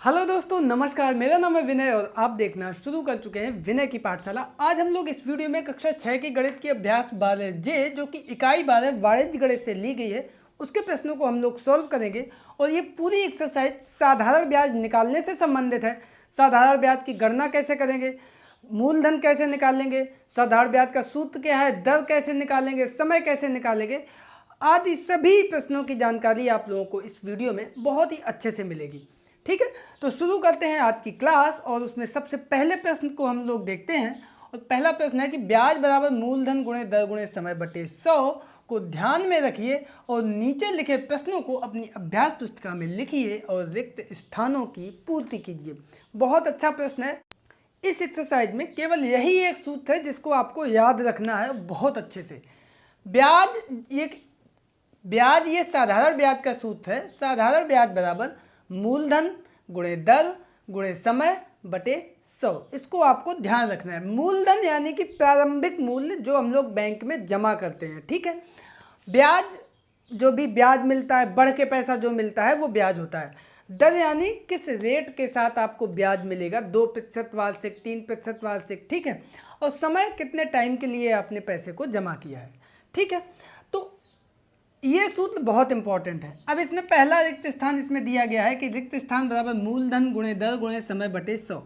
Hello दोस्तों, नमस्कार। मेरा नाम है विनय और आप देखना शुरू कर चुके हैं विनय की पाठशाला। आज हम लोग इस वीडियो में कक्षा 6 की गणित की अभ्यास 12 जे जो कि इकाई 12 वाणिज्य गणित से ली गई है, उसके प्रश्नों को हम लोग सॉल्व करेंगे। और ये पूरी एक्सरसाइज साधारण ब्याज निकालने से संबंधित है। साधारण ब्याज की गणना कैसे करेंगे, मूलधन कैसे निकालेंगे, साधारण ब्याज का सूत्र क्या है, दर कैसे निकालेंगे, समय कैसे निकालेंगे, आदि सभी प्रश्नों की जानकारी आप लोगों को इस वीडियो में बहुत ही अच्छे से मिलेगी। ठीक है, तो शुरू करते हैं आज की क्लास। और उसमें सबसे पहले प्रश्न को हम लोग देखते हैं। और पहला प्रश्न है कि ब्याज बराबर मूलधन गुणे दर गुणे समय बटे 100 को ध्यान में रखिए और नीचे लिखे प्रश्नों को अपनी अभ्यास पुस्तिका में लिखिए और रिक्त स्थानों की पूर्ति कीजिए। बहुत अच्छा प्रश्न है। इस एक्सरसाइज में केवल यही एक सूत्र है जिसको आपको याद रखना है बहुत अच्छे से। ब्याज ये साधारण ब्याज का सूत्र है। साधारण ब्याज बराबर मूलधन गुणे दर गुणे समय बटे 100। इसको आपको ध्यान रखना है। मूलधन यानी कि प्रारंभिक मूल्य जो हम लोग बैंक में जमा करते हैं। ठीक है, ब्याज जो भी ब्याज मिलता है, बढ़ के पैसा जो मिलता है वो ब्याज होता है। दर यानी किस रेट के साथ आपको ब्याज मिलेगा, 2% वार्षिक, 3% वार्षिक। ठीक है, और समय कितने टाइम के लिए आपने पैसे को जमा किया है। ठीक है, तो ये सूत्र बहुत इंपॉर्टेंट है। अब इसमें पहला रिक्त स्थान इसमें दिया गया है कि रिक्त स्थान बराबर मूलधन गुणे दर गुणे समय बटे 100।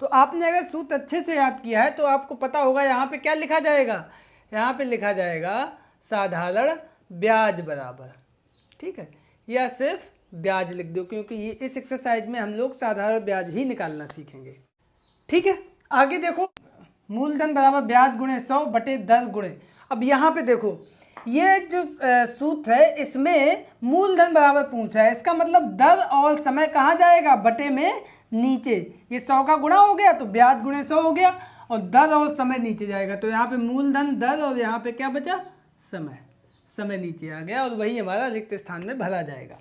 तो आपने अगर सूत्र अच्छे से याद किया है तो आपको पता होगा यहाँ पे क्या लिखा जाएगा। यहाँ पे लिखा जाएगा साधारण ब्याज बराबर। ठीक है, या सिर्फ ब्याज लिख दो, क्योंकि ये इस एक्सरसाइज में हम लोग साधारण ब्याज ही निकालना सीखेंगे। ठीक है, आगे देखो, मूलधन बराबर ब्याज गुणे 100 बटे दर गुणे। अब यहाँ पे देखो, ये जो सूत्र है इसमें मूलधन बराबर पूछा है। इसका मतलब दर और समय कहाँ जाएगा, बटे में नीचे। ये 100 का गुणा हो गया तो ब्याज गुणे 100 हो गया, और दर और समय नीचे जाएगा। तो यहाँ पे मूलधन दर और यहाँ पे क्या बचा, समय। समय नीचे आ गया और वही हमारा रिक्त स्थान में भरा जाएगा।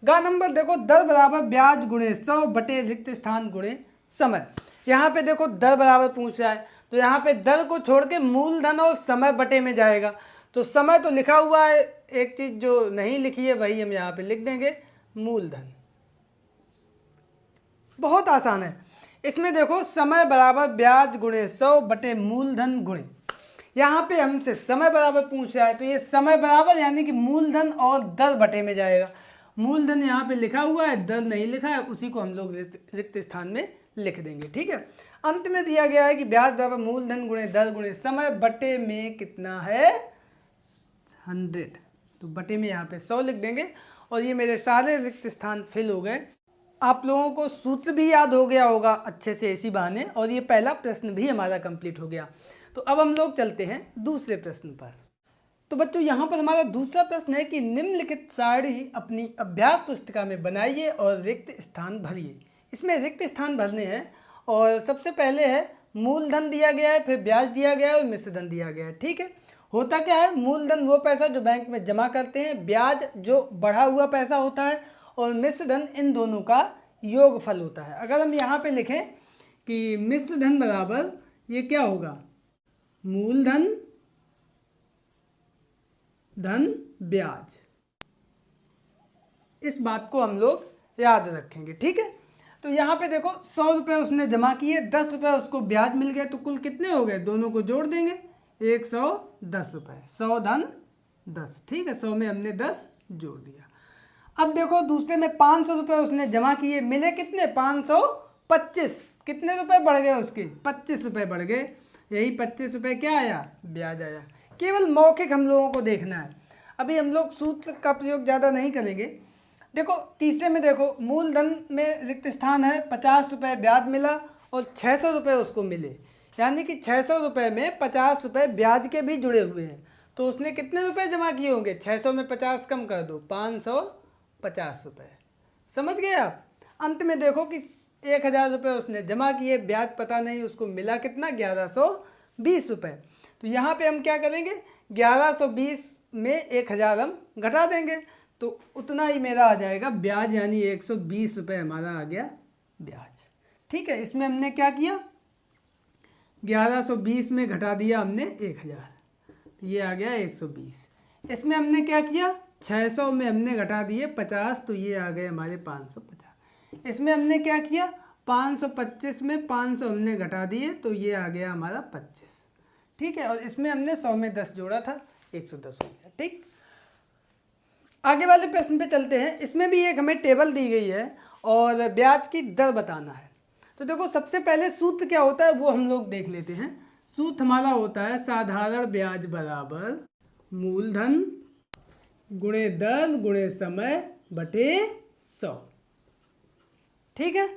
गा नंबर देखो, दर बराबर ब्याज गुणे 100 बटे रिक्त स्थान गुणे समय। यहाँ पे देखो दर बराबर पूछ रहा है तो यहाँ पे दर को छोड़ के मूलधन और समय बटे में जाएगा। तो समय तो लिखा हुआ है, एक चीज जो नहीं लिखी है वही हम यहाँ पे लिख देंगे, मूलधन। बहुत आसान है। इसमें देखो समय बराबर ब्याज गुणे 100 बटे मूलधन गुणे, यहाँ पे हमसे समय बराबर पूछ रहा है तो ये समय बराबर यानी कि मूलधन और दर बटे में जाएगा। मूलधन यहाँ पे लिखा हुआ है, दर नहीं लिखा है, उसी को हम लोग रिक्त स्थान में लिख देंगे। ठीक है, अंत में दिया गया है कि ब्याज बराबर मूलधन गुणे दर गुणे समय बटे में कितना है, 100। तो बटे में यहाँ पे 100 लिख देंगे और ये मेरे सारे रिक्त स्थान फिल हो गए। आप लोगों को सूत्र भी याद हो गया होगा अच्छे से इसी बहाने, और ये पहला प्रश्न भी हमारा कंप्लीट हो गया। तो अब हम लोग चलते हैं दूसरे प्रश्न पर। तो बच्चों, यहाँ पर हमारा दूसरा प्रश्न है कि निम्नलिखित सारणी अपनी अभ्यास पुस्तिका में बनाइए और रिक्त स्थान भरिए। इसमें रिक्त स्थान भरने हैं और सबसे पहले है मूलधन दिया गया है, फिर ब्याज दिया गया है और मिश्रधन दिया गया है। ठीक है, होता क्या है, मूलधन वो पैसा जो बैंक में जमा करते हैं, ब्याज जो बढ़ा हुआ पैसा होता है, और मिश्रधन इन दोनों का योगफल होता है। अगर हम यहाँ पे लिखें कि मिश्रधन बराबर ये क्या होगा, मूलधन धन ब्याज, इस बात को हम लोग याद रखेंगे। ठीक है, तो यहाँ पे देखो 100 रुपये उसने जमा किए, 10 रुपये उसको ब्याज मिल गए, तो कुल कितने हो गए, दोनों को जोड़ देंगे, 110 रुपये। 100 धन 10। ठीक है, 100 में हमने 10 जोड़ दिया। अब देखो दूसरे में 500 रुपये उसने जमा किए, मिले कितने, 525। कितने रुपए बढ़ गए उसके, 25 रुपये बढ़ गए। यही 25 रुपये क्या आया, ब्याज आया। केवल मौखिक हम लोगों को देखना है, अभी हम लोग सूत्र का प्रयोग ज़्यादा नहीं करेंगे। देखो तीसरे में देखो, मूलधन में रिक्त स्थान है, 50 रुपये ब्याज मिला और 600 रुपये उसको मिले, यानी कि 600 रुपये में 50 रुपये ब्याज के भी जुड़े हुए हैं। तो उसने कितने रुपए जमा किए होंगे, 600 में 50 कम कर दो, 550 रुपये। समझ गए आप। अंत में देखो कि 1000 रुपये उसने जमा किए, ब्याज पता नहीं उसको मिला कितना, 1120 रुपये। तो यहाँ पे हम क्या करेंगे, 1120 में 1000 हम घटा देंगे तो उतना ही मेरा आ जाएगा ब्याज, यानी 120 रुपये हमारा आ गया ब्याज। ठीक है, इसमें हमने क्या किया, 1120 में घटा दिया हमने 1000, तो ये आ गया 120। इसमें हमने क्या किया, 600 में हमने घटा दिए 50, तो ये आ गए हमारे 550। इसमें हमने क्या किया, 525 में 500 हमने घटा दिए तो ये आ गया हमारा 25, ठीक है। और इसमें हमने 100 में 10 जोड़ा था, 110 हो गया, ठीक। आगे वाले प्रश्न पे चलते हैं। इसमें भी एक हमें टेबल दी गई है और ब्याज की दर बताना है। तो देखो सबसे पहले सूत्र क्या होता है वो हम लोग देख लेते हैं। सूत्र हमारा होता है साधारण ब्याज बराबर मूलधन गुणे दर गुणे समय बटे 100, ठीक है।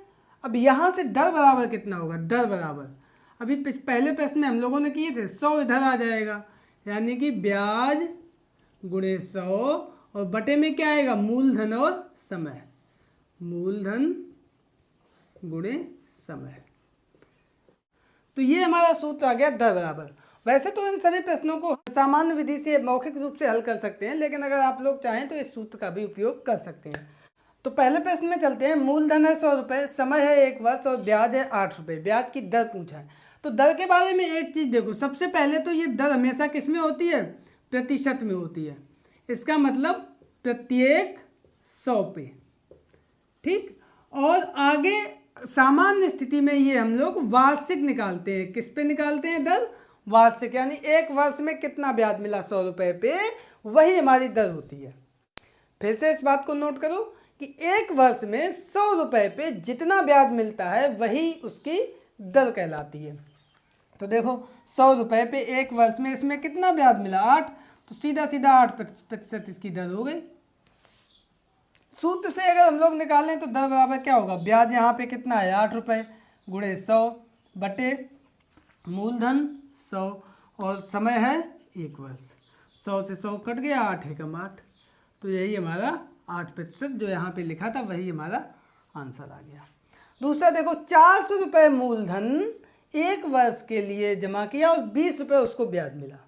अब यहाँ से दर बराबर कितना होगा, दर बराबर अभी पहले प्रश्न में हम लोगों ने किए थे 100 इधर आ जाएगा, यानी कि ब्याज गुणे 100 और बटे में क्या आएगा, मूलधन और समय, मूलधन गुणे समय। तो ये हमारा सूत्र आ गया दर बराबर। वैसे तो इन सभी प्रश्नों को सामान्य विधि से मौखिक रूप से हल कर सकते हैं, लेकिन अगर आप लोग चाहें तो इस सूत्र का भी उपयोग कर सकते हैं। तो पहले प्रश्न में चलते हैं। मूलधन है 100 रुपये, समय है 1 वर्ष और ब्याज है 8 रुपये। ब्याज की दर पूछा है। तो दर के बारे में एक चीज़ देखो, सबसे पहले तो ये दर हमेशा किस में होती है, प्रतिशत में होती है। इसका मतलब प्रत्येक 100 पे, ठीक। और आगे सामान्य स्थिति में ये हम लोग वार्षिक निकालते हैं। किस पे निकालते हैं, दर वार्षिक, यानी 1 वर्ष में कितना ब्याज मिला 100 रुपये पे, वही हमारी दर होती है। फिर से इस बात को नोट करो कि 1 वर्ष में 100 रुपये पे जितना ब्याज मिलता है वही उसकी दर कहलाती है। तो देखो 100 रुपये पे 1 वर्ष में इसमें कितना ब्याज मिला, 8, तो सीधा सीधा 8% इसकी दर हो गई। सूत्र से अगर हम लोग निकालें तो दर बराबर क्या होगा, ब्याज यहाँ पे कितना है 8 रुपये गुणे 100 बटे मूलधन 100 और समय है 1 वर्ष। 100 से 100 कट गया, 8 एकम 8, तो यही हमारा 8% जो यहाँ पे लिखा था वही हमारा आंसर आ गया। दूसरा देखो 400 रुपये मूलधन 1 वर्ष के लिए जमा किया और 20 रुपये उसको ब्याज मिला।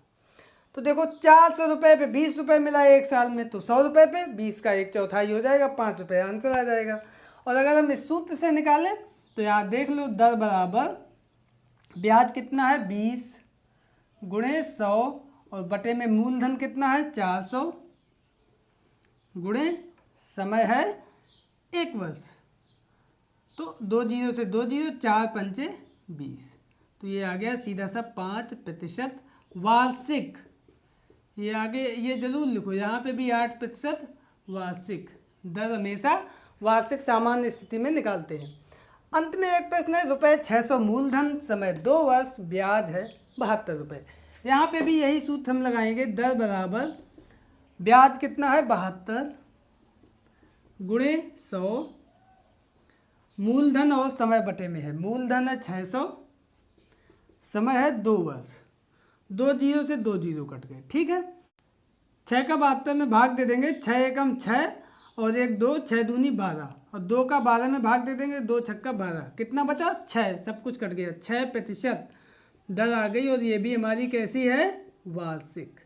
तो देखो 400 रुपये पे 20 रुपये मिला 1 साल में, तो 100 रुपये पे 20 का 1/4 हो जाएगा, 5 रुपये आंसर आ जाएगा। और अगर हम इस सूत्र से निकालें तो यहाँ देख लो दर बराबर ब्याज कितना है 20 गुणे 100 और बटे में मूलधन कितना है 400 गुणे समय है 1 वर्ष। तो 2 जीरो से 2 जीरो, 4 पंचे 20, तो ये आ गया सीधा सा 5% वार्षिक। ये आगे ये जरूर लिखो, यहाँ पे भी 8% वार्षिक दर हमेशा वार्षिक सामान्य स्थिति में निकालते हैं। अंत में एक प्रश्न है ₹600 मूलधन, समय 2 वर्ष, ब्याज है 72 रुपये। यहाँ पे भी यही सूत्र हम लगाएंगे, दर बराबर ब्याज कितना है 72 गुणे 100, मूलधन और समय बटे में है, मूलधन है 600, समय है 2 वर्ष। 2 जीरो से 2 जीरो कट गए, ठीक है। 6 का 72 में भाग दे देंगे, 6 एकम 6 और 1 2, 6 दूनी 12 और 2 का 12 में भाग दे देंगे, 2 छक्का 12, कितना बचा 6, सब कुछ कट गया, 6% दर आ गई। और ये भी हमारी कैसी है, वार्षिक।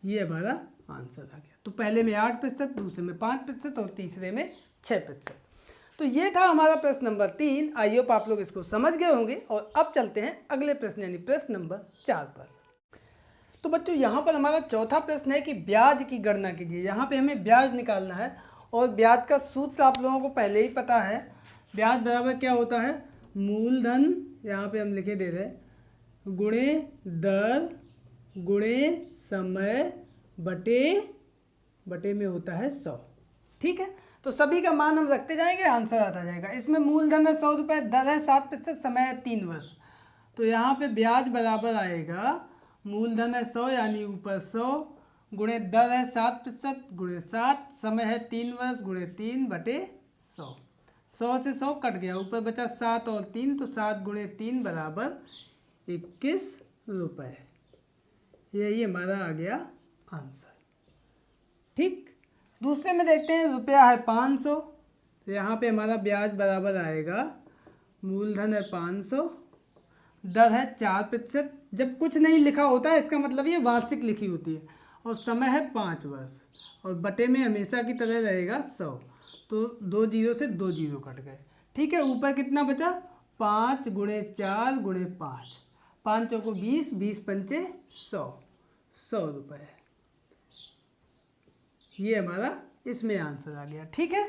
ये हमारा आंसर आ गया। तो पहले में 8%, दूसरे में 5% और तीसरे में 6%। तो ये था हमारा प्रश्न नंबर 3। आई होप आप लोग इसको समझ गए होंगे। और अब चलते हैं अगले प्रश्न यानी प्रश्न नंबर 4 पर। तो बच्चों यहाँ पर हमारा चौथा प्रश्न है कि ब्याज की गणना कीजिए। यहाँ पे हमें ब्याज निकालना है और ब्याज का सूत्र आप लोगों को पहले ही पता है। ब्याज बराबर क्या होता है, मूलधन, यहाँ पे हम लिखे दे रहे गुणे दर गुणे समय बटे में होता है 100, ठीक है। तो सभी का मान हम रखते जाएंगे, आंसर आता जाएगा। इसमें मूलधन है 100 रुपये, दर है 7%, समय है 3 वर्ष। तो यहाँ पे ब्याज बराबर आएगा, मूलधन है 100 यानी ऊपर 100 गुणे दर है 7% गुणे 7, समय है 3 वर्ष गुणे 3 बटे 100। 100 से 100 कट गया, ऊपर बचा 7 और 3, तो 7 गुणे 3 बराबर 21 रुपये। यही हमारा आ गया आंसर, ठीक। दूसरे में देखते हैं, रुपया है 500, तो यहाँ पे हमारा ब्याज बराबर आएगा, मूलधन है 500, दर है 4%। जब कुछ नहीं लिखा होता है इसका मतलब ये वार्षिक लिखी होती है, और समय है 5 वर्ष, और बटे में हमेशा की तरह रहेगा 100। तो 2 जीरो से 2 जीरो कट गए, ठीक है। ऊपर कितना बचा, 5 गुणे 4 गुणे 5, 5 चौको 20, 20 पंचे 100, 100 रुपये। ये हमारा इसमें आंसर आ गया, ठीक है।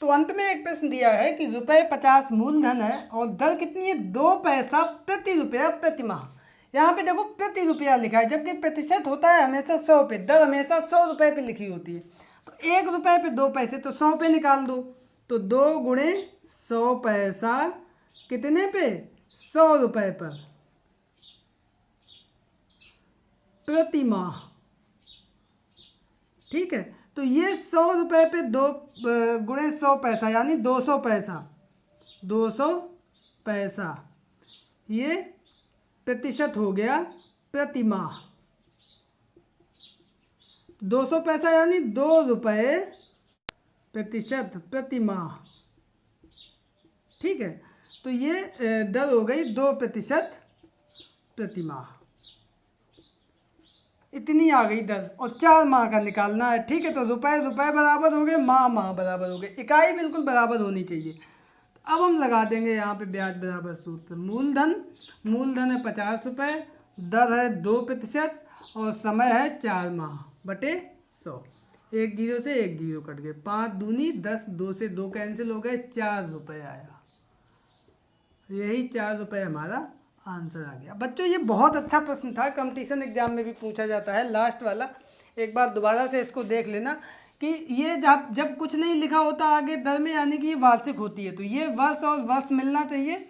तो अंत में एक प्रश्न दिया है कि ₹50 मूलधन है और दर कितनी है, 2 पैसा प्रति रुपया प्रति माह। यहाँ पे देखो प्रति रुपया लिखा है, जबकि प्रतिशत होता है हमेशा 100 पे, दर हमेशा 100 रुपये पे लिखी होती है। तो 1 रुपये पे 2 पैसे, तो 100 पे निकाल दो, तो 2 गुणे 100 पैसा कितने पे, 100 रुपये पर प्रति माह। ठीक है, तो ये 100 रुपये पे 2 गुणे 100 पैसा यानी 200 पैसा, 200 पैसा ये प्रतिशत हो गया प्रति माह। 200 पैसा यानी 2 रुपये प्रतिशत प्रति माह। ठीक है, तो ये दर हो गई 2% प्रति माह। इतनी आ गई दर और 4 माह का निकालना है। ठीक है, तो रुपए रुपए बराबर हो गए, माह माह बराबर हो गए, इकाई बिल्कुल बराबर होनी चाहिए। तो अब हम लगा देंगे यहाँ पे ब्याज बराबर सूत्र। मूलधन है 50 रुपये, दर है 2% और समय है 4 माह बटे 100। 1 जीरो से 1 जीरो कट गए, 5 दूनी 10, 2 से 2 कैंसिल हो गए, 4 रुपये आया। यही 4 रुपये हमारा आंसर आ गया। बच्चों ये बहुत अच्छा प्रश्न था, कंपटीशन एग्जाम में भी पूछा जाता है, लास्ट वाला। एक बार दोबारा से इसको देख लेना कि ये जब कुछ नहीं लिखा होता आगे दर में, यानी कि ये वार्षिक होती है, तो ये वर्ष और वर्ष मिलना चाहिए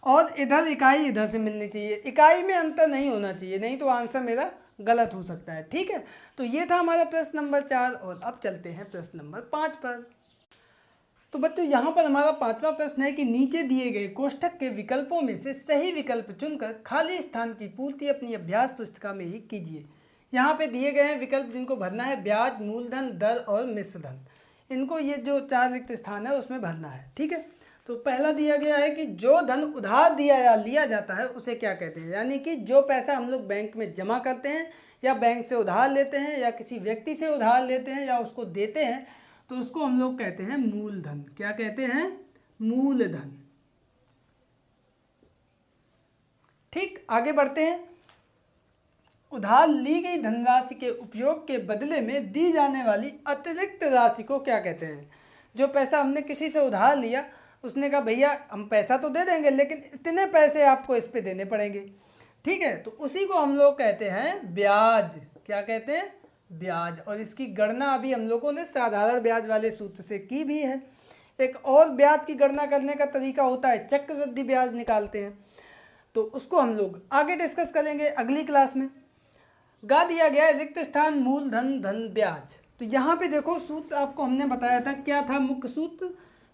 और इधर इकाई इधर से मिलनी चाहिए, इकाई में अंतर नहीं होना चाहिए, नहीं तो आंसर मेरा गलत हो सकता है। ठीक है, तो ये था हमारा प्रश्न नंबर 4 और अब चलते हैं प्रश्न नंबर 5 पर। तो बच्चों यहाँ पर हमारा 5वां प्रश्न है कि नीचे दिए गए कोष्ठक के विकल्पों में से सही विकल्प चुनकर खाली स्थान की पूर्ति अपनी अभ्यास पुस्तिका में ही कीजिए। यहाँ पे दिए गए हैं विकल्प जिनको भरना है, ब्याज, मूलधन, दर और मिश्र धन। इनको ये जो 4 रिक्त स्थान है उसमें भरना है। ठीक है, तो पहला दिया गया है कि जो धन उधार दिया या लिया जाता है उसे क्या कहते हैं, यानी कि जो पैसा हम लोग बैंक में जमा करते हैं या बैंक से उधार लेते हैं या किसी व्यक्ति से उधार लेते हैं या उसको देते हैं, तो उसको हम लोग कहते हैं मूलधन। क्या कहते हैं, मूलधन। ठीक, आगे बढ़ते हैं। उधार ली गई धनराशि के उपयोग के बदले में दी जाने वाली अतिरिक्त राशि को क्या कहते हैं। जो पैसा हमने किसी से उधार लिया, उसने कहा भैया हम पैसा तो दे देंगे लेकिन इतने पैसे आपको इस पे देने पड़ेंगे। ठीक है, तो उसी को हम लोग कहते हैं ब्याज। क्या कहते हैं, ब्याज। और इसकी गणना अभी हम लोगों ने साधारण ब्याज वाले सूत्र से की भी है। एक और ब्याज की गणना करने का तरीका होता है, चक्रवृद्धि ब्याज निकालते हैं, तो उसको हम लोग आगे डिस्कस करेंगे अगली क्लास में। गा दिया गया है रिक्त स्थान मूलधन धन ब्याज। तो यहाँ पे देखो सूत्र आपको हमने बताया था, क्या था मुख्य सूत्र,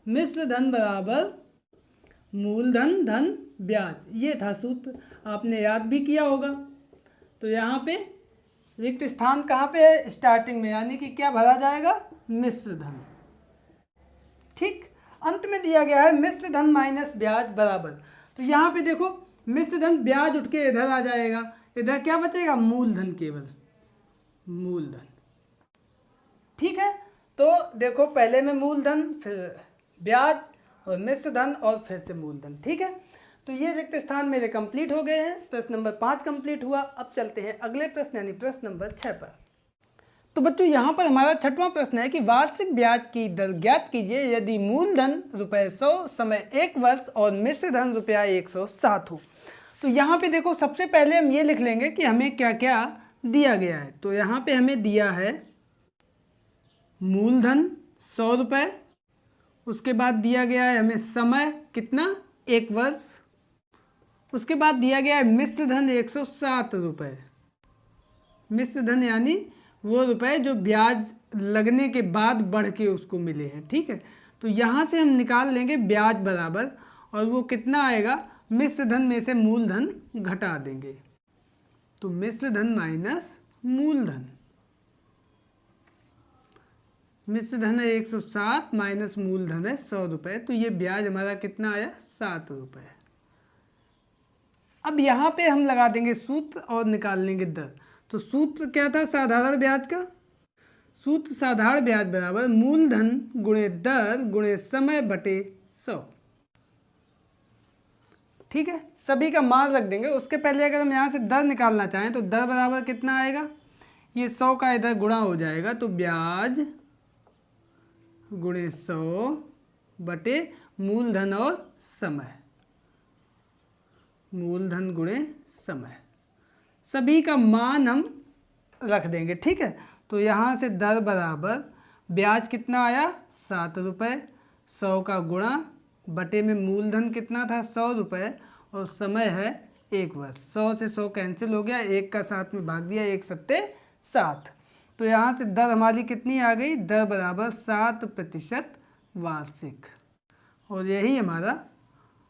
मिश्र धन बराबर मूलधन धन ब्याज, ये था सूत्र, आपने याद भी किया होगा। तो यहाँ पे रिक्त स्थान कहाँ पे है, स्टार्टिंग में, यानी कि क्या भरा जाएगा, मिश्र धन। ठीक, अंत में दिया गया है मिश्र धन माइनस ब्याज बराबर। तो यहाँ पे देखो मिश्र धन ब्याज उठ के इधर आ जाएगा, इधर क्या बचेगा, मूलधन, केवल मूलधन। ठीक है, तो देखो पहले में मूलधन, फिर ब्याज और मिश्र धन और फिर से मूलधन। ठीक है, तो ये रिक्त स्थान मेरे कंप्लीट हो गए हैं। प्रश्न नंबर 5 कंप्लीट हुआ। अब चलते हैं अगले प्रश्न यानी प्रश्न नंबर 6 पर। तो बच्चों यहाँ पर हमारा 6वां प्रश्न है कि वार्षिक ब्याज की दर ज्ञात कीजिए यदि मूलधन ₹100, समय 1 वर्ष और मिश्र धन ₹107 हो। तो यहाँ पे देखो सबसे पहले हम ये लिख लेंगे कि हमें क्या क्या दिया गया है। तो यहाँ पे हमें दिया है मूलधन ₹100, उसके बाद दिया गया है हमें समय कितना, 1 वर्ष, उसके बाद दिया गया है मिश्र धन ₹107। मिश्र धन यानी वो रुपए जो ब्याज लगने के बाद बढ़ के उसको मिले हैं। ठीक है, तो यहाँ से हम निकाल लेंगे ब्याज बराबर, और वो कितना आएगा, मिश्र धन में से मूलधन घटा देंगे, तो मिश्र धन माइनस मूलधन। मिश्र धन है 107 माइनस मूलधन है ₹100, तो ये ब्याज हमारा कितना आया, ₹7। अब यहाँ पे हम लगा देंगे सूत्र और निकाल लेंगे दर। तो सूत्र क्या था साधारण ब्याज का, सूत्र साधारण ब्याज बराबर मूलधन गुणे दर गुणे समय बटे 100। ठीक है, सभी का मान रख देंगे। उसके पहले अगर हम यहाँ से दर निकालना चाहें तो दर बराबर कितना आएगा, ये 100 का इधर गुणा हो जाएगा, तो ब्याज गुणे 100 बटे मूलधन और समय, मूलधन गुणे समय, सभी का मान हम रख देंगे। ठीक है, तो यहाँ से दर बराबर ब्याज कितना आया 7 रुपये, 100 का गुणा बटे में मूलधन कितना था 100 रुपये और समय है 1 वर्ष। 100 से 100 कैंसिल हो गया, 1 का 7 में भाग दिया, 1 सत्ते 7। तो यहाँ से दर हमारी कितनी आ गई, दर बराबर 7% वार्षिक, और यही हमारा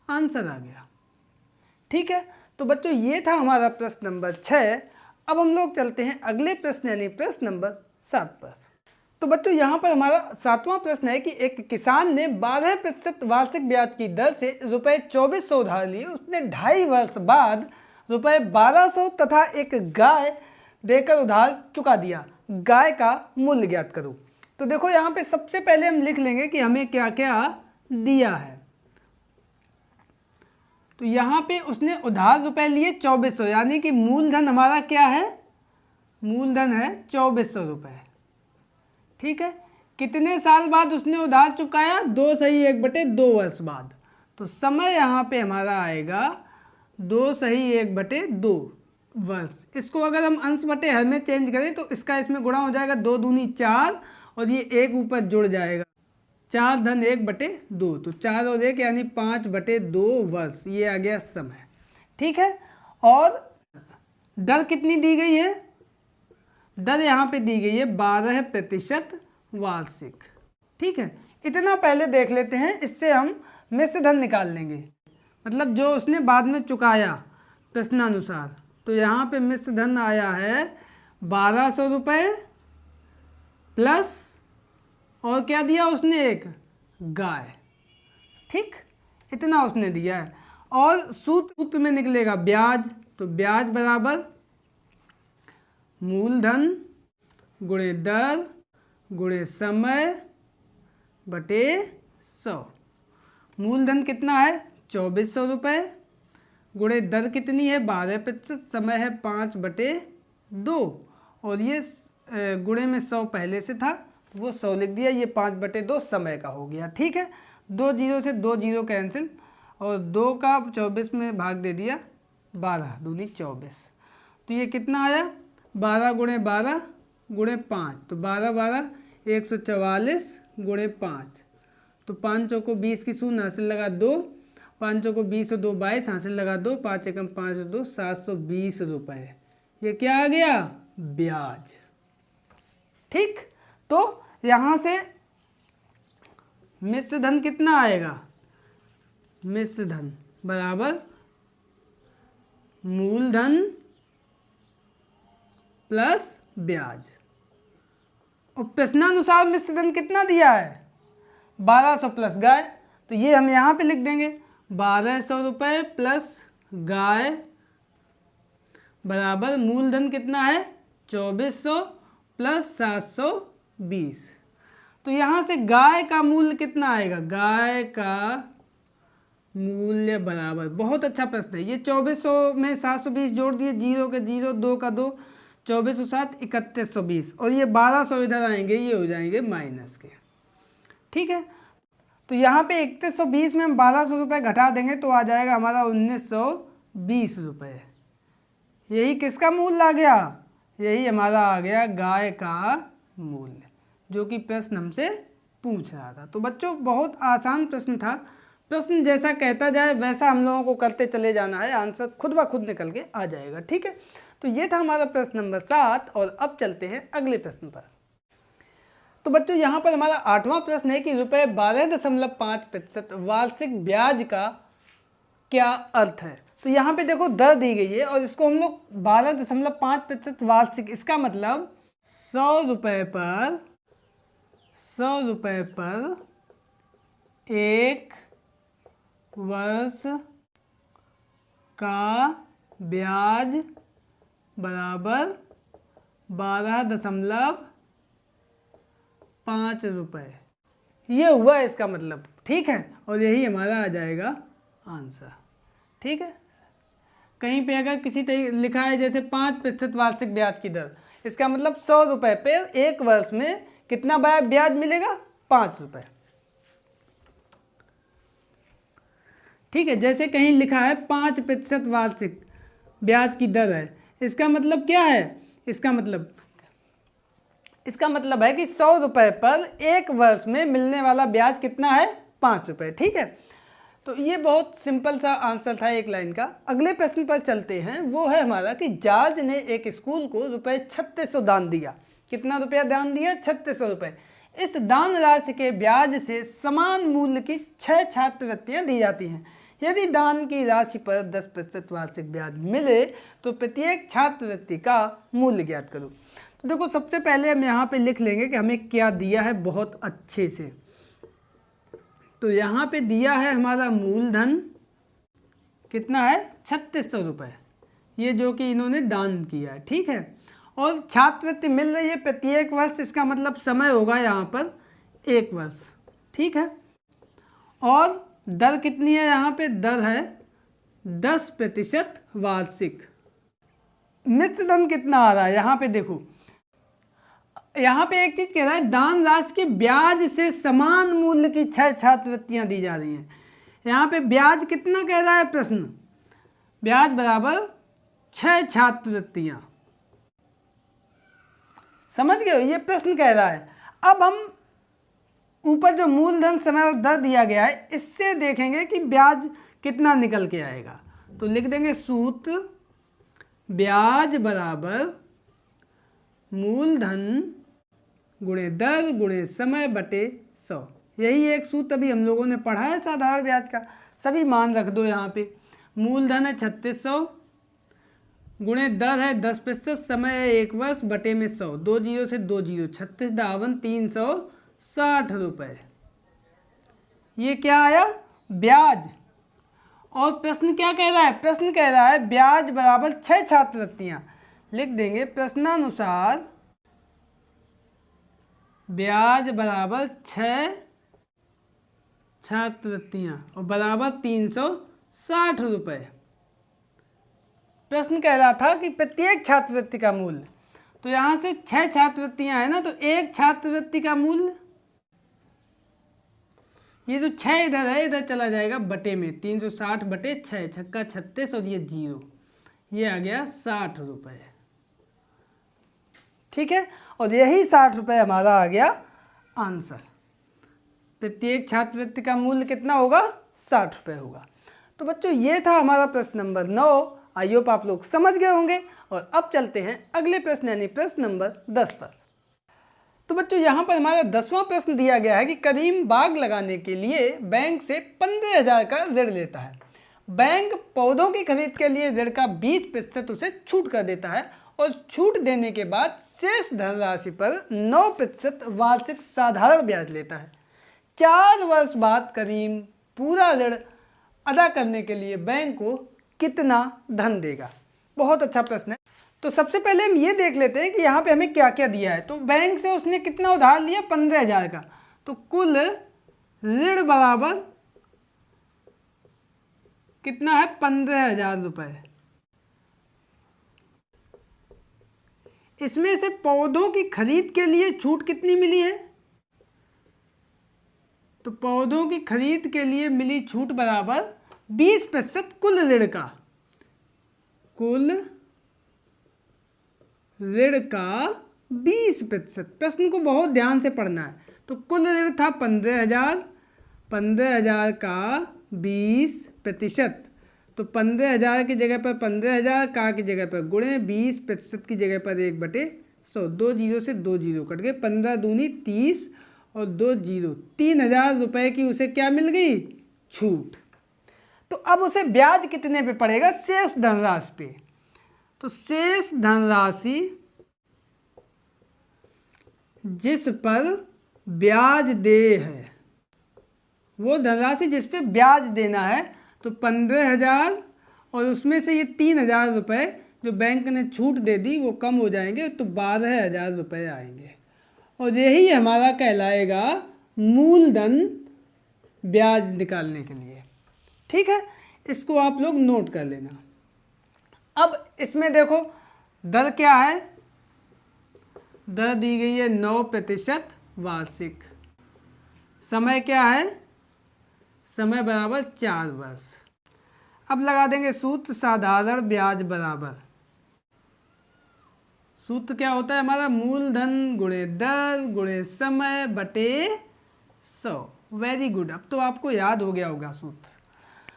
आंसर आ गया। ठीक है, तो बच्चों ये था हमारा प्रश्न नंबर 6। अब हम लोग चलते हैं अगले प्रश्न यानी प्रश्न नंबर 7 पर। तो बच्चों यहाँ पर हमारा 7वां प्रश्न है कि एक किसान ने 12% वार्षिक ब्याज की दर से रुपये 2400 उधार लिए। उसने 2.5 वर्ष बाद रुपये 1200 तथा एक गाय देकर उधार चुका दिया। गाय का मूल्य ज्ञात करो। तो देखो यहाँ पे सबसे पहले हम लिख लेंगे कि हमें क्या क्या दिया है। तो यहाँ पे उसने उधार रुपए लिए 2400, यानी कि मूलधन हमारा क्या है, मूलधन है 2400 रुपये। ठीक है, कितने साल बाद उसने उधार चुकाया, 2 सही 1/2 वर्ष बाद। तो समय यहाँ पे हमारा आएगा 2 सही 1/2 वर्ष। इसको अगर हम अंश बटे हर में चेंज करें तो इसका इसमें गुणा हो जाएगा, 2 दूनी 4 और ये 1 ऊपर जुड़ जाएगा, 4 धन 1/2, तो 4 और 1 यानी 5/2 वर्ष, ये आ गया समय। ठीक है, और दर कितनी दी गई है, दर यहाँ पे दी गई है 12% वार्षिक। ठीक है, इतना पहले देख लेते हैं, इससे हम मिश्र धन निकाल लेंगे, मतलब जो उसने बाद में चुकाया प्रश्नानुसार। तो यहाँ पे मिश्र धन आया है 1200 रुपये प्लस, और क्या दिया उसने, एक गाय। ठीक, इतना उसने दिया है। और सूत्र में निकलेगा ब्याज, तो ब्याज बराबर मूलधन गुणे दर गुणे समय बटे 100। मूलधन कितना है 2400 रुपये, गुणे दर कितनी है 12%, समय है 5/2, और ये गुणे में 100 पहले से था वो 100 लिख दिया, ये 5/2 समय का हो गया। ठीक है, 2 जीरो से 2 जीरो कैंसिल, और 2 का 24 में भाग दे दिया, 12 दूनी 24। तो ये कितना आया, 12 गुणे 12 गुणे 5, तो 12 12 144 गुणे 5, तो 5 चौको 20 की शून्य हासिल लगा 2, 5 चौको 20 और 2 22 हासिल लगा 2, 5 एकम 5 और 2 720 रुपये। ये क्या आ गया, ब्याज। ठीक, तो यहाँ से मिश्र धन कितना आएगा, मिश्र धन बराबर मूलधन प्लस ब्याज, और प्रश्नानुसार मिश्र धन कितना दिया है 1200 प्लस गाय, तो ये हम यहाँ पे लिख देंगे 1200 रुपये प्लस गाय बराबर मूलधन कितना है 2400 प्लस 720। तो यहाँ से गाय का मूल्य कितना आएगा, गाय का मूल्य बराबर, बहुत अच्छा प्रश्न है ये, 2400 में 720 जोड़ दिए, 0 के 0 2 का 2, 24 और 7 3120, और ये 1200 इधर आएंगे, ये हो जाएंगे माइनस के। ठीक है, तो यहाँ पे 3120 में हम 1200 रुपये घटा देंगे तो आ जाएगा हमारा 1920 रुपये। यही किसका मूल्य आ गया, यही हमारा आ गया गाय का मूल्य, जो कि प्रश्न हमसे पूछ रहा था। तो बच्चों बहुत आसान प्रश्न था, प्रश्न जैसा कहता जाए वैसा हम लोगों को करते चले जाना है, आंसर खुद ब खुद निकल के आ जाएगा। ठीक है, तो ये था हमारा प्रश्न नंबर 7, और अब चलते हैं अगले प्रश्न पर। तो बच्चों यहाँ पर हमारा 8वां प्रश्न है कि रुपये 12.5% वार्षिक ब्याज का क्या अर्थ है। तो यहाँ पे देखो दर दी गई है और इसको हम लोग 12.5% वार्षिक, इसका मतलब 100 रुपये पर 1 वर्ष का ब्याज बराबर 12.5 रुपये, ये हुआ इसका मतलब। ठीक है, और यही हमारा आ जाएगा आंसर। ठीक है, कहीं पे अगर किसी तरीके लिखा है जैसे 5% वार्षिक ब्याज की दर, इसका मतलब 100 रुपये पे 1 वर्ष में कितना ब्याज मिलेगा 5 रुपये। ठीक है, जैसे कहीं लिखा है 5% वार्षिक ब्याज की दर है, इसका मतलब क्या है? इसका मतलब है कि 100 रुपये पर 1 वर्ष में मिलने वाला ब्याज कितना है? 5 रुपये। ठीक है, तो ये बहुत सिंपल सा आंसर था एक लाइन का। अगले प्रश्न पर चलते हैं, वो है हमारा कि जॉर्ज ने एक स्कूल को रुपये 3600 दान दिया। कितना रुपया दान दिया? 3600 रुपये। इस दान राशि के ब्याज से समान मूल्य की 6 छात्रवृत्तियाँ दी जाती हैं। यदि दान की राशि पर 10% वार्षिक ब्याज मिले तो प्रत्येक छात्रवृत्ति का मूल्य ज्ञात करो। तो देखो, सबसे पहले हम यहाँ पे लिख लेंगे कि हमें क्या दिया है बहुत अच्छे से। तो यहाँ पे दिया है हमारा मूलधन कितना है? 3600 रुपये, ये जो कि इन्होंने दान किया है। ठीक है, और छात्रवृत्ति मिल रही है प्रत्येक वर्ष, इसका मतलब समय होगा यहाँ पर 1 वर्ष। ठीक है, और दर कितनी है? यहाँ पे दर है 10% वार्षिक। मिश्र धन कितना आ रहा है? यहाँ पे देखो, यहाँ पे एक चीज कह रहा है, दान राशि के ब्याज से समान मूल्य की 6 छात्रवृत्तियां दी जा रही हैं। यहाँ पे ब्याज कितना कह रहा है प्रश्न? ब्याज बराबर 6 छात्रवृत्तियां। समझ गए हो? ये प्रश्न कह रहा है। अब हम ऊपर जो मूलधन, समय और दर दिया गया है, इससे देखेंगे कि ब्याज कितना निकल के आएगा। तो लिख देंगे सूत्र ब्याज बराबर मूलधन गुणे दर गुणे समय बटे 100। यही एक सूत्र अभी हम लोगों ने पढ़ा है साधारण ब्याज का। सभी मान रख दो यहाँ पे। मूलधन है 3600, गुणे दर है 10%, समय है 1 वर्ष, बटे में 100। 2 जीरो से 2 जीरो, 36 52 360 रुपये। ये क्या आया? ब्याज। और प्रश्न क्या कह रहा है? प्रश्न कह रहा है ब्याज बराबर 6 छात्रवृत्तियाँ। लिख देंगे प्रश्नानुसार ब्याज बराबर 6 छात्रवृत्तियाँ और बराबर 360 रुपये। प्रश्न कह रहा था कि प्रत्येक छात्रवृत्ति का मूल्य, तो यहाँ से 6 छात्रवृत्तियाँ हैं ना, तो एक छात्रवृत्ति का मूल्य, ये जो 6 इधर है इधर चला जाएगा बटे में, 360 बटे 6, छक्का 36 और ये 0, ये आ गया 60 रुपये। ठीक है, और यही 60 रुपये हमारा आ गया आंसर। प्रत्येक छात्रवृत्ति का मूल्य कितना होगा? 60 रुपये होगा। तो बच्चों, ये था हमारा प्रश्न नंबर 9। आई होप आप लोग समझ गए होंगे। और अब चलते हैं अगले प्रश्न यानी प्रश्न नंबर 10 पर। तो बच्चों, यहाँ पर हमारा 10वां प्रश्न दिया गया है कि करीम बाग लगाने के लिए बैंक से 15,000 का ऋण लेता है। बैंक पौधों की खरीद के लिए ऋण का 20% उसे छूट कर देता है और छूट देने के बाद शेष धनराशि पर 9% वार्षिक साधारण ब्याज लेता है। 4 वर्ष बाद करीम पूरा ऋण अदा करने के लिए बैंक को कितना धन देगा? बहुत अच्छा प्रश्न है। तो सबसे पहले हम ये देख लेते हैं कि यहाँ पे हमें क्या क्या दिया है। तो बैंक से उसने कितना उधार लिया? 15,000 का। तो कुल ऋण बराबर कितना है? 15,000 रुपये। इसमें से पौधों की खरीद के लिए छूट कितनी मिली है? तो पौधों की खरीद के लिए मिली छूट बराबर 20% कुल ऋण का। कुल ऋण का 20%। प्रश्न को बहुत ध्यान से पढ़ना है। तो कुल ऋण था 15,000, 15,000 का 20%। तो 15,000 की जगह पर 15,000, का की जगह पर गुणे 20% की जगह पर 1/100। 2 जीरो से 2 जीरो कट गए, 15 दूनी 30 और 2 जीरो, 3,000 रुपये की उसे क्या मिल गई? छूट। तो अब उसे ब्याज कितने पे पड़ेगा? शेष धनराशि पे। तो शेष धनराशि जिस पर ब्याज दे है, वो धनराशि जिस पे ब्याज देना है, तो 15,000 और उसमें से ये 3,000 रुपये जो बैंक ने छूट दे दी वो कम हो जाएंगे, तो 12,000 रुपये आएंगे। और यही हमारा कहलाएगा मूलधन ब्याज निकालने के लिए। ठीक है, इसको आप लोग नोट कर लेना। अब इसमें देखो दर क्या है? दर दी गई है 9% वार्षिक। समय क्या है, समय बराबर 4 वर्ष। अब लगा देंगे सूत्र साधारण ब्याज बराबर, सूत्र क्या होता है हमारा, मूलधन गुणे दर गुणे समय बटे 100। वेरी गुड, अब तो आपको याद हो गया होगा सूत्र।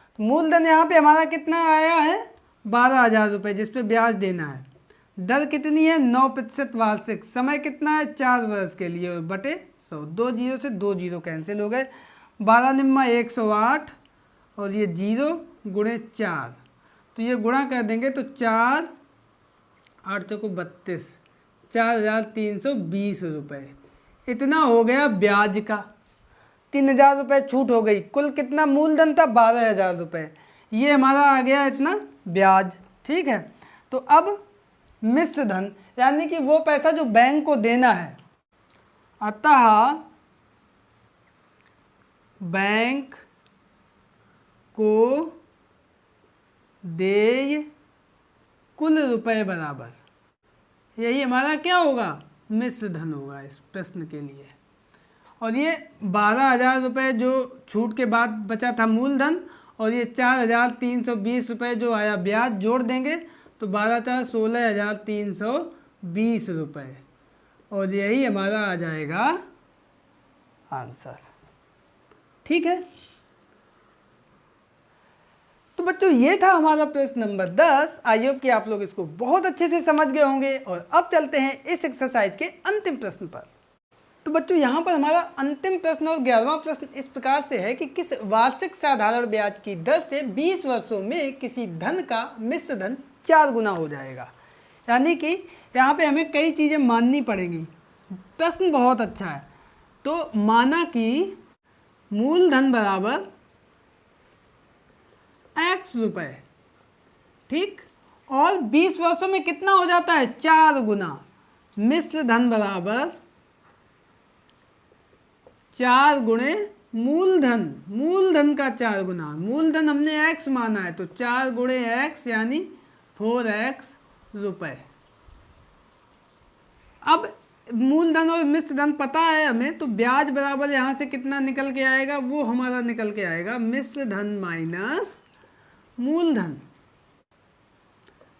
तो मूलधन यहाँ पे हमारा कितना आया है, 12,000 रुपये, जिस पे ब्याज देना है। दर कितनी है, 9% वार्षिक। समय कितना है, 4 वर्ष के लिए, बटे 100। 2 जीरो से 2 जीरो कैंसिल हो गए। 12 निम्मा 108 और ये 0 गुणे 4, तो ये गुणा कर देंगे तो 4 8 चौको 32, 4,320 रुपये। इतना हो गया ब्याज का। 3,000 रुपये छूट हो गई। कुल कितना मूलधन था, 12,000 रुपये। ये हमारा आ गया इतना ब्याज। ठीक है, तो अब मिश्र धन यानी कि वो पैसा जो बैंक को देना है, अतः बैंक को देय कुल रुपए बराबर, यही हमारा क्या होगा, मिश्र धन होगा इस प्रश्न के लिए। और ये 12,000 रुपये जो छूट के बाद बचा था मूलधन, और ये 4,320 रुपये जो आया ब्याज जोड़ देंगे तो 12 × 16,320 रुपये, और यही हमारा आ जाएगा आंसर। ठीक है, तो बच्चों ये था हमारा प्रश्न नंबर 10। आई होप कि आप लोग इसको बहुत अच्छे से समझ गए होंगे। और अब चलते हैं इस एक्सरसाइज के अंतिम प्रश्न पर। तो बच्चों यहाँ पर हमारा अंतिम प्रश्न और 11वां प्रश्न इस प्रकार से है कि किस वार्षिक साधारण ब्याज की दर से 20 वर्षों में किसी धन का मिश्र धन 4 गुना हो जाएगा। यानी कि यहाँ पे हमें कई चीज़ें माननी पड़ेंगी। प्रश्न बहुत अच्छा है। तो माना कि मूलधन बराबर x रुपये, ठीक, और 20 वर्षों में कितना हो जाता है, 4 गुना। मिश्र धन बराबर 4 गुणे मूलधन, मूलधन का 4 गुना। मूलधन हमने x माना है तो 4 गुणे x यानी 4x रुपये। अब मूलधन और मिश्र धन पता है हमें, तो ब्याज बराबर यहाँ से कितना निकल के आएगा, वो हमारा निकल के आएगा मिश्र धन माइनस मूलधन।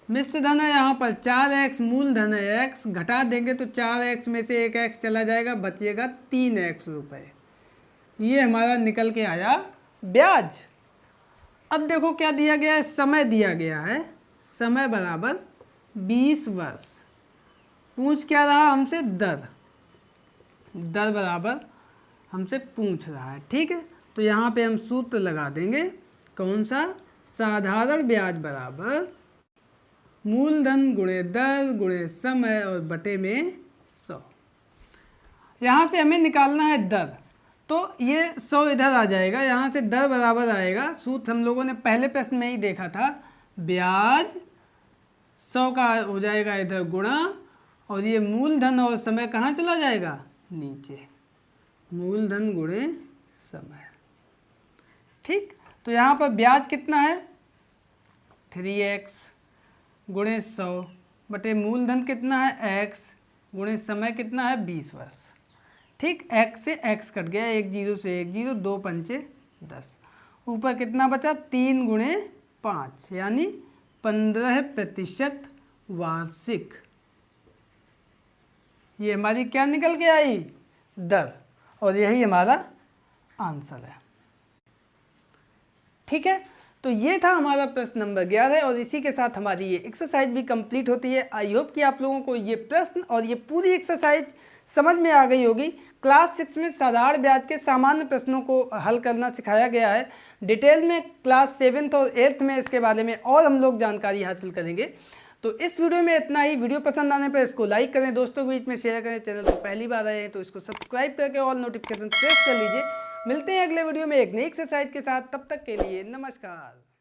मिश्र धन है यहाँ पर 4x, मूलधन है x, घटा देंगे तो 4x में से 1x चला जाएगा, बचेगा 3x रुपये। ये हमारा निकल के आया ब्याज। अब देखो क्या दिया गया है, समय दिया गया है, समय बराबर 20 वर्ष। पूछ क्या रहा हमसे, दर, दर बराबर हमसे पूछ रहा है। ठीक है, तो यहाँ पे हम सूत्र लगा देंगे, कौन सा, साधारण ब्याज बराबर मूलधन गुणे दर गुणे समय और बटे में 100। यहाँ से हमें निकालना है दर, तो ये 100 इधर आ जाएगा, यहाँ से दर बराबर आएगा, सूत्र हम लोगों ने पहले प्रश्न में ही देखा था, ब्याज 100 का हो जाएगा इधर गुणा, और ये मूलधन और समय कहाँ चला जाएगा, नीचे, मूलधन गुणे समय। ठीक, तो यहाँ पर ब्याज कितना है, 3x गुणे 100 बटे मूलधन कितना है, x गुणे समय कितना है, 20 वर्ष। ठीक, x से x कट गया, 1 जीरो से 1 जीरो, 2 पंचे 10, ऊपर कितना बचा, 3 गुणे 5 यानी 15% वार्षिक। ये हमारी क्या निकल के आई, दर, और यही हमारा आंसर है। ठीक है, तो ये था हमारा प्रश्न नंबर 11 और इसी के साथ हमारी ये एक्सरसाइज भी कंप्लीट होती है। आई होप कि आप लोगों को ये प्रश्न और ये पूरी एक्सरसाइज समझ में आ गई होगी। क्लास 6 में साधारण ब्याज के सामान्य प्रश्नों को हल करना सिखाया गया है। डिटेल में क्लास 7th और 8th में इसके बारे में और हम लोग जानकारी हासिल करेंगे। तो इस वीडियो में इतना ही। वीडियो पसंद आने पर इसको लाइक करें, दोस्तों के बीच में शेयर करें। चैनल पर पहली बार आए हैं तो इसको सब्सक्राइब करके ऑल नोटिफिकेशन प्रेस कर लीजिए। मिलते हैं अगले वीडियो में एक नई एक्सरसाइज के साथ, तब तक के लिए नमस्कार।